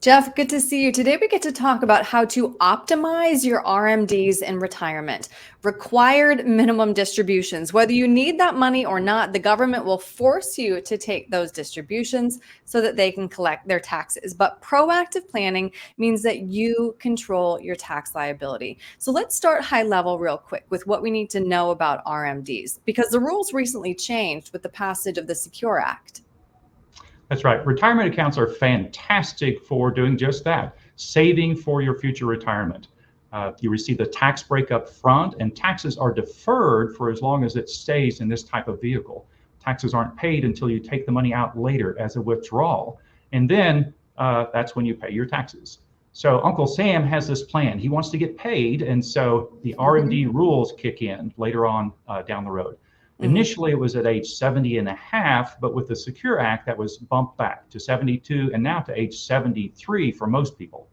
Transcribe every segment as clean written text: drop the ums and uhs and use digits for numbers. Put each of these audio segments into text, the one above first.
Jeff, good to see you. Today we get to talk about how to optimize your RMDs in retirement. Required minimum distributions. Whether you need that money or not, the government will force you to take those distributions so that they can collect their taxes. But proactive planning means that you control your tax liability. So let's start high level real quick with what we need to know about RMDs, because the rules recently changed with the passage of the Secure Act. That's right. Retirement accounts are fantastic for doing just that, saving for your future retirement. You receive the tax break up front, and taxes are deferred for as long as it stays in this type of vehicle. Taxes aren't paid until you take the money out later as a withdrawal, and then that's when you pay your taxes. So Uncle Sam has this plan. He wants to get paid, and so the RMD rules kick in later on down the road. Initially, it was at age 70 and a half, but with the Secure Act, that was bumped back to 72 and now to age 73 for most people.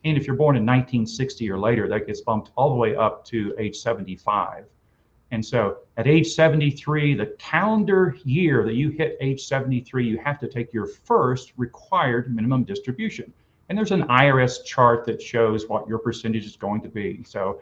And if you're born in 1960 or later, that gets bumped all the way up to age 75. And so at age 73, the calendar year that you hit age 73, you have to take your first required minimum distribution. And there's an IRS chart that shows what your percentage is going to be. So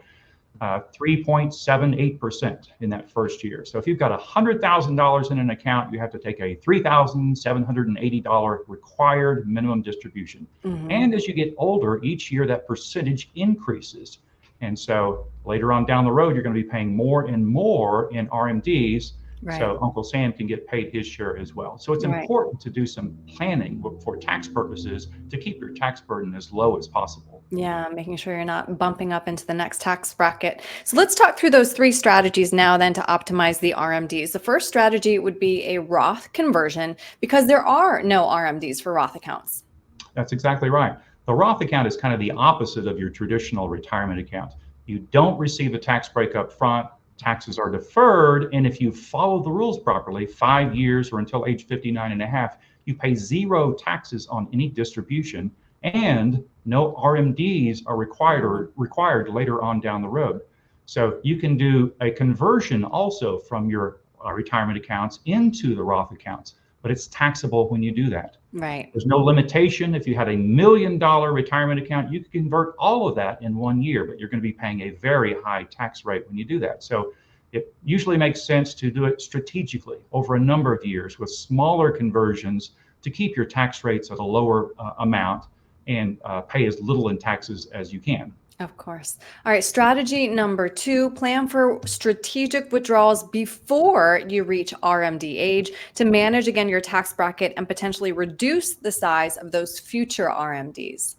3.78% in that first year. So if you've got $100,000 in an account, you have to take a $3,780 required minimum distribution. And as you get older, each year that percentage increases. And so later on down the road, you're going to be paying more and more in RMDs. Right. So Uncle Sam can get paid his share as well. So it's important to do some planning for tax purposes to keep your tax burden as low as possible. Yeah, making sure you're not bumping up into the next tax bracket. So let's talk through those three strategies now then to optimize the RMDs. The first strategy would be a Roth conversion, because there are no RMDs for Roth accounts. That's exactly right. The Roth account is kind of the opposite of your traditional retirement account. You don't receive a tax break up front. Taxes are deferred, and if you follow the rules properly, 5 years or until age 59 and a half, you pay zero taxes on any distribution, and no RMDs are required later on down the road. So you can do a conversion also from your retirement accounts into the Roth accounts, but it's taxable when you do that. Right. There's no limitation. If you had $1 million retirement account, you can convert all of that in 1 year, but you're going to be paying a very high tax rate when you do that. So it usually makes sense to do it strategically over a number of years with smaller conversions to keep your tax rates at a lower amount and pay as little in taxes as you can. Of course. All right. Strategy number 2, plan for strategic withdrawals before you reach RMD age to manage, again, your tax bracket and potentially reduce the size of those future RMDs.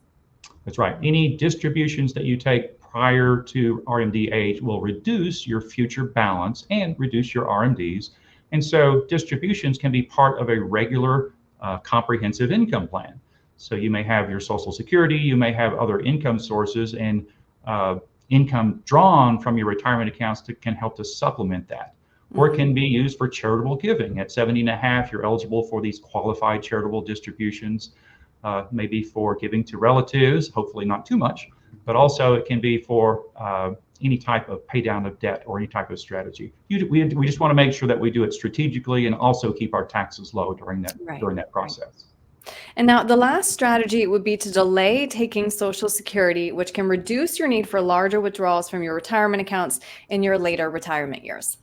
That's right. Any distributions that you take prior to RMD age will reduce your future balance and reduce your RMDs. And so distributions can be part of a regular comprehensive income plan. So you may have your Social Security, you may have other income sources, and income drawn from your retirement accounts can help to supplement that. Or it can be used for charitable giving. At 70 and a half, you're eligible for these qualified charitable distributions, maybe for giving to relatives, hopefully not too much, but also it can be for any type of pay down of debt or any type of strategy. We just want to make sure that we do it strategically and also keep our taxes low during that process. And now the last strategy would be to delay taking Social Security, which can reduce your need for larger withdrawals from your retirement accounts in your later retirement years.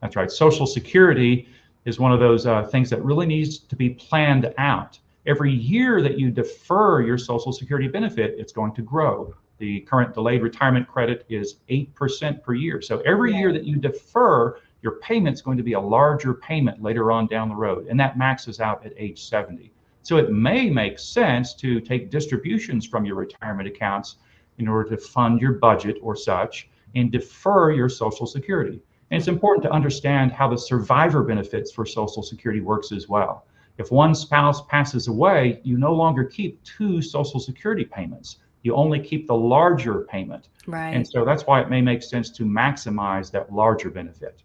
That's right. Social Security is one of those things that really needs to be planned out. Every year that you defer your Social Security benefit, it's going to grow. The current delayed retirement credit is 8% per year. So every year that you defer, your payment's going to be a larger payment later on down the road, and that maxes out at age 70. So it may make sense to take distributions from your retirement accounts in order to fund your budget or such and defer your Social Security. And it's important to understand how the survivor benefits for Social Security works as well. If one spouse passes away, you no longer keep 2 Social Security payments. You only keep the larger payment. Right. And so that's why it may make sense to maximize that larger benefit.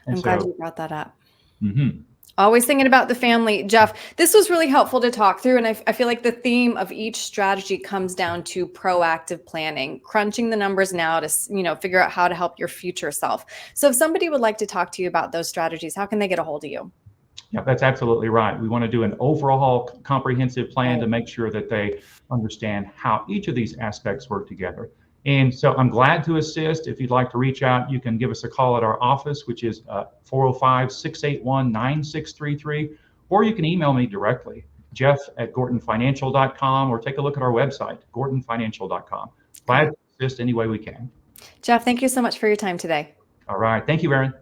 I'm glad you brought that up. Mm-hmm. Always thinking about the family. Jeff, this was really helpful to talk through. And I feel like the theme of each strategy comes down to proactive planning, crunching the numbers now to, figure out how to help your future self. So if somebody would like to talk to you about those strategies, how can they get a hold of you? Yeah, that's absolutely right. We want to do an overall comprehensive plan to make sure that they understand how each of these aspects work together. And so I'm glad to assist. If you'd like to reach out, you can give us a call at our office, which is 405-681-9633, or you can email me directly, jeff@gortonfinancial.com, or take a look at our website, gortonfinancial.com. Glad to assist any way we can. Jeff, thank you so much for your time today. All right. Thank you, Erin.